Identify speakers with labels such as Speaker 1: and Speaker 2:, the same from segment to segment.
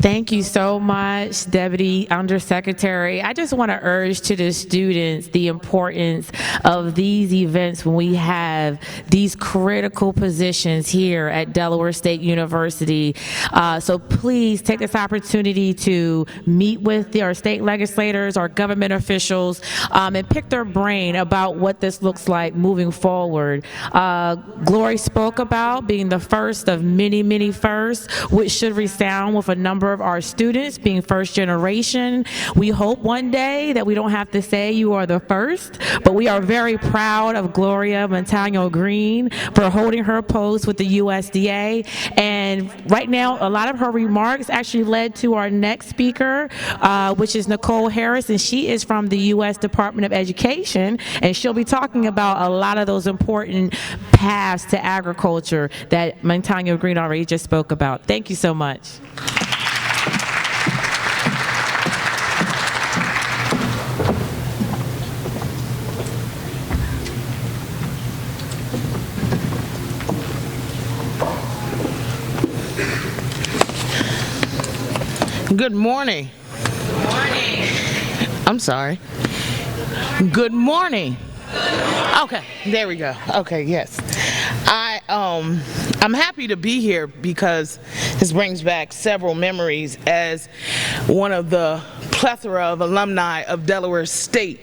Speaker 1: Thank you so much, Deputy Undersecretary. I just want to urge to the students the importance of these events when we have these critical positions here at Delaware State University. So please take this opportunity to meet with our state legislators, our government officials, and pick their brain about what this looks like moving forward. Glory spoke about being the first of many, many firsts, which should resound with a number of our students being first generation. We hope one day that we don't have to say you are the first, but we are very proud of Gloria Montano Green for holding her post with the USDA. And right now, a lot of her remarks actually led to our next speaker, which is Nicole Harris, and she is from the U.S. Department of Education, and she'll be talking about a lot of those important paths to agriculture that Montano Green already just spoke about. Thank you so much.
Speaker 2: Good morning. Good morning. I'm sorry. Good morning. Okay, there we go. Okay, yes. I'm happy to be here because this brings back several memories as one of the plethora of alumni of Delaware State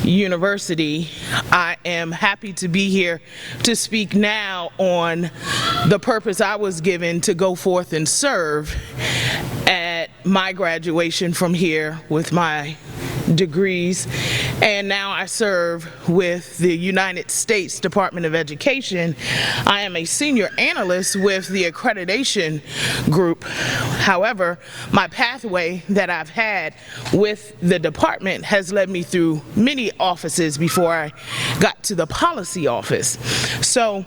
Speaker 2: University. I am happy to be here to speak now on the purpose I was given to go forth and serve at my graduation from here with my degrees, and now I serve with the United States Department of Education. I am a senior analyst with the accreditation group. However, my pathway that I've had with the department has led me through many offices before I got to the policy office. So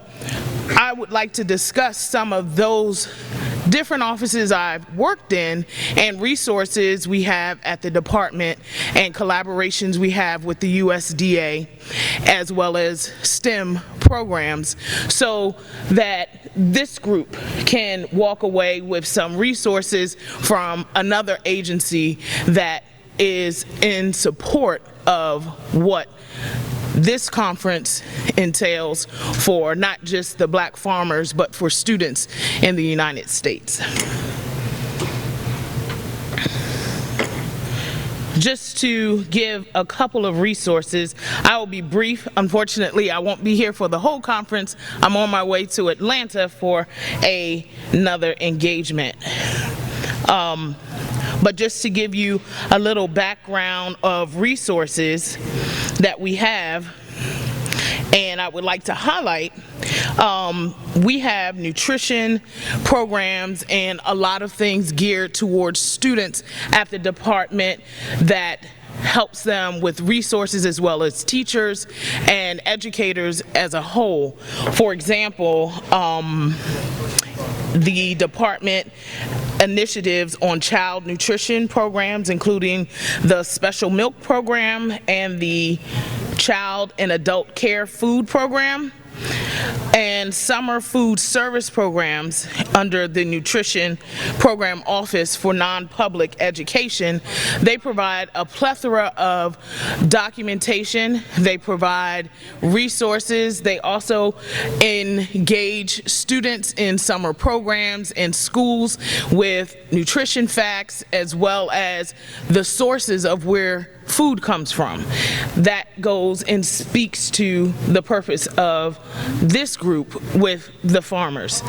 Speaker 2: I would like to discuss some of those different offices I've worked in and resources we have at the department and collaborations we have with the USDA as well as STEM programs, so that this group can walk away with some resources from another agency that is in support of what this conference entails for not just the black farmers, but for students in the United States. Just to give a couple of resources, I will be brief. Unfortunately, I won't be here for the whole conference. I'm on my way to Atlanta for another engagement. But just to give you a little background of resources that we have, and I would like to highlight, we have nutrition programs and a lot of things geared towards students at the department that helps them with resources as well as teachers and educators as a whole. For example, the department initiatives on child nutrition programs, including the special milk program and the child and adult care food program, and summer food service programs under the Nutrition Program Office for Non-Public Education. They provide a plethora of documentation. They provide resources. They also engage students in summer programs and schools with nutrition facts as well as the sources of where food comes from. That goes and speaks to the purpose of this group with the farmers.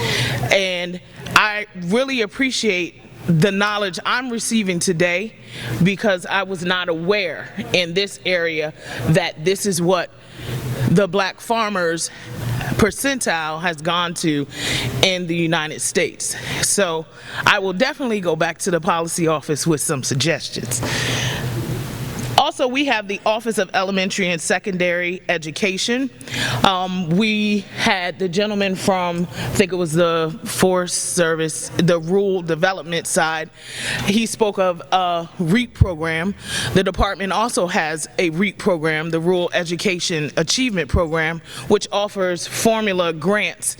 Speaker 2: And I really appreciate the knowledge I'm receiving today because I was not aware in this area that this is what the black farmers percentile has gone to in the United States. So I will definitely go back to the policy office with some suggestions. Also, we have the Office of Elementary and Secondary Education. We had the gentleman from, I think it was the Forest Service, the rural development side. He spoke of a REAP program. The department also has a REAP program, the Rural Education Achievement Program, which offers formula grants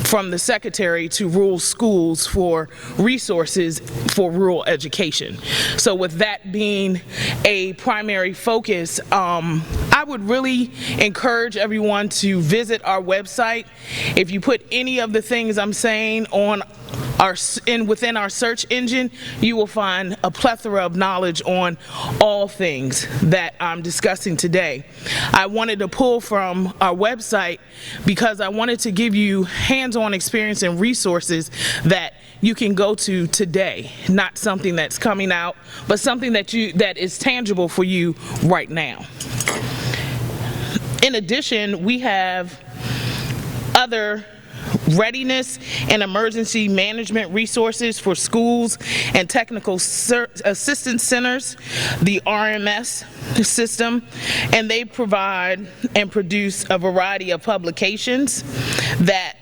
Speaker 2: from the Secretary to rural schools for resources for rural education. So with that being a primary focus, I would really encourage everyone to visit our website. If you put any of the things I'm saying on within our search engine, you will find a plethora of knowledge on all things that I'm discussing today. I wanted to pull from our website because I wanted to give you hands-on experience and resources that you can go to today, not something that's coming out, but something that is tangible for you right now. In addition, we have other readiness and emergency management resources for schools and technical assistance centers, the RMS system, and they provide and produce a variety of publications that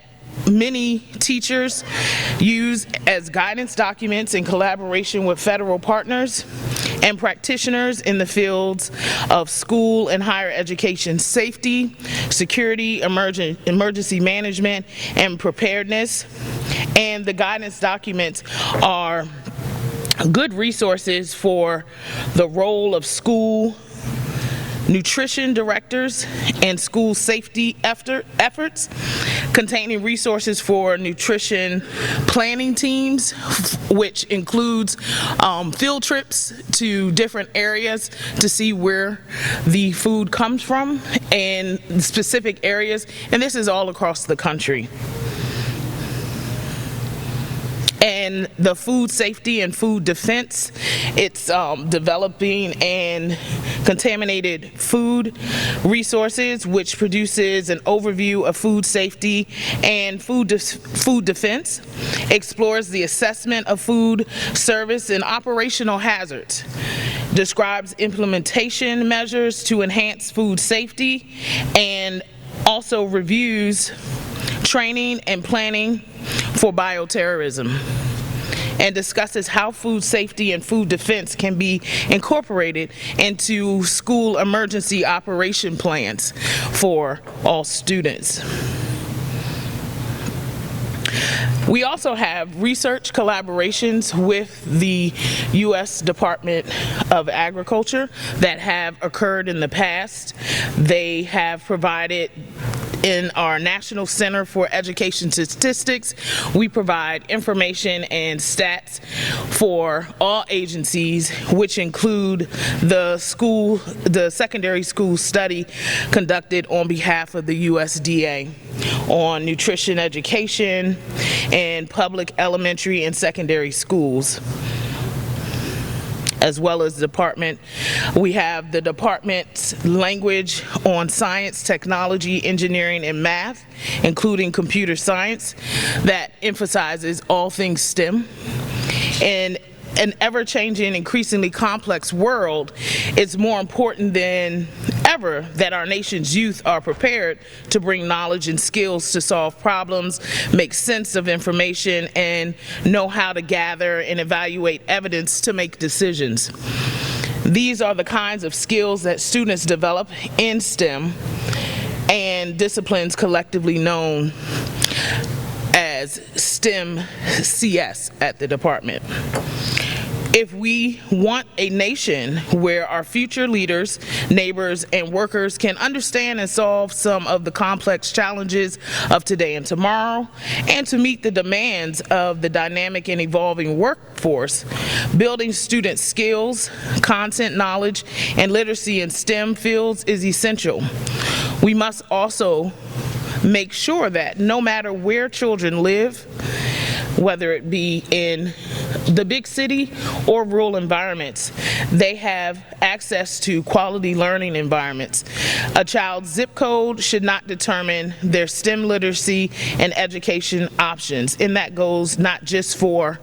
Speaker 2: many teachers use as guidance documents in collaboration with federal partners and practitioners in the fields of school and higher education safety, security, emergency management, and preparedness. And the guidance documents are good resources for the role of school nutrition directors and school safety efforts, containing resources for nutrition planning teams, which includes field trips to different areas to see where the food comes from and specific areas, and this is all across the country. And the food safety and food defense, it's developing and contaminated food resources, which produces an overview of food safety and food defense, explores the assessment of food service and operational hazards, describes implementation measures to enhance food safety, and also reviews training and planning for bioterrorism, and discusses how food safety and food defense can be incorporated into school emergency operation plans for all students. We also have research collaborations with the U.S. Department of Agriculture that have occurred in the past. They have provided in our National Center for Education Statistics, we provide information and stats for all agencies, which include the secondary school study conducted on behalf of the USDA on nutrition education in public elementary and secondary schools, as well as the department. We have the department's language on science, technology, engineering, and math, including computer science, that emphasizes all things STEM. In an ever-changing, increasingly complex world, it's more important than ever that our nation's youth are prepared to bring knowledge and skills to solve problems, make sense of information, and know how to gather and evaluate evidence to make decisions. These are the kinds of skills that students develop in STEM and disciplines collectively known as STEM CS at the department. If we want a nation where our future leaders, neighbors, and workers can understand and solve some of the complex challenges of today and tomorrow, and to meet the demands of the dynamic and evolving workforce, building student skills, content knowledge, and literacy in STEM fields is essential. We must also make sure that no matter where children live, whether it be in the big city or rural environments, they have access to quality learning environments. A child's zip code should not determine their STEM literacy and education options, and that goes not just for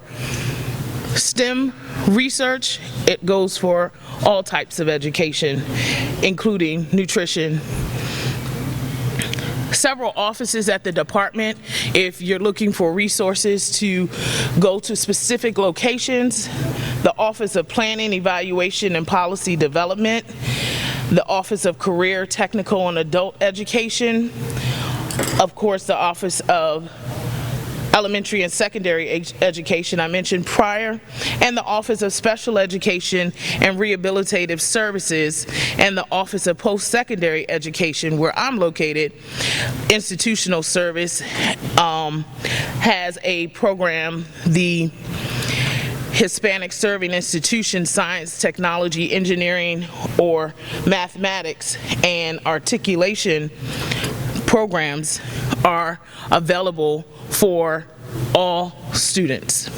Speaker 2: STEM research, it goes for all types of education, including nutrition. Several offices at the department. If you're looking for resources to go to specific locations, the Office of Planning, Evaluation, and Policy Development, the Office of Career, Technical, and Adult Education, of course, the Office of Elementary and Secondary Education I mentioned prior, and the Office of Special Education and Rehabilitative Services, and the Office of Post-Secondary Education, where I'm located. Institutional Service has a program, the Hispanic Serving Institution Science, Technology, Engineering, or Mathematics and Articulation programs are available for all students.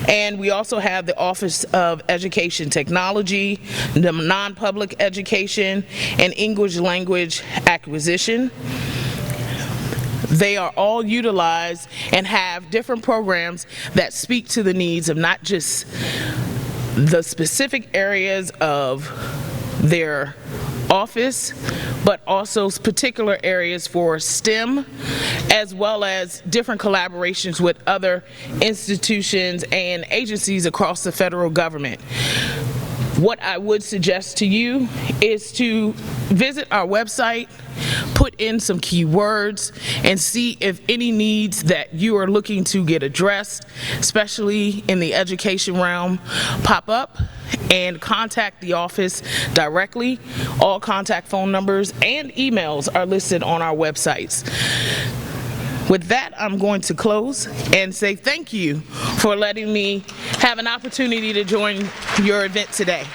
Speaker 2: And we also have the Office of Education Technology, the non-public education, and English language acquisition. They are all utilized and have different programs that speak to the needs of not just the specific areas of their office, but also particular areas for STEM, as well as different collaborations with other institutions and agencies across the federal government. What I would suggest to you is to visit our website, put in some keywords, and see if any needs that you are looking to get addressed, especially in the education realm, pop up, and contact the office directly. All contact phone numbers and emails are listed on our websites. With that, I'm going to close and say thank you for letting me have an opportunity to join your event today.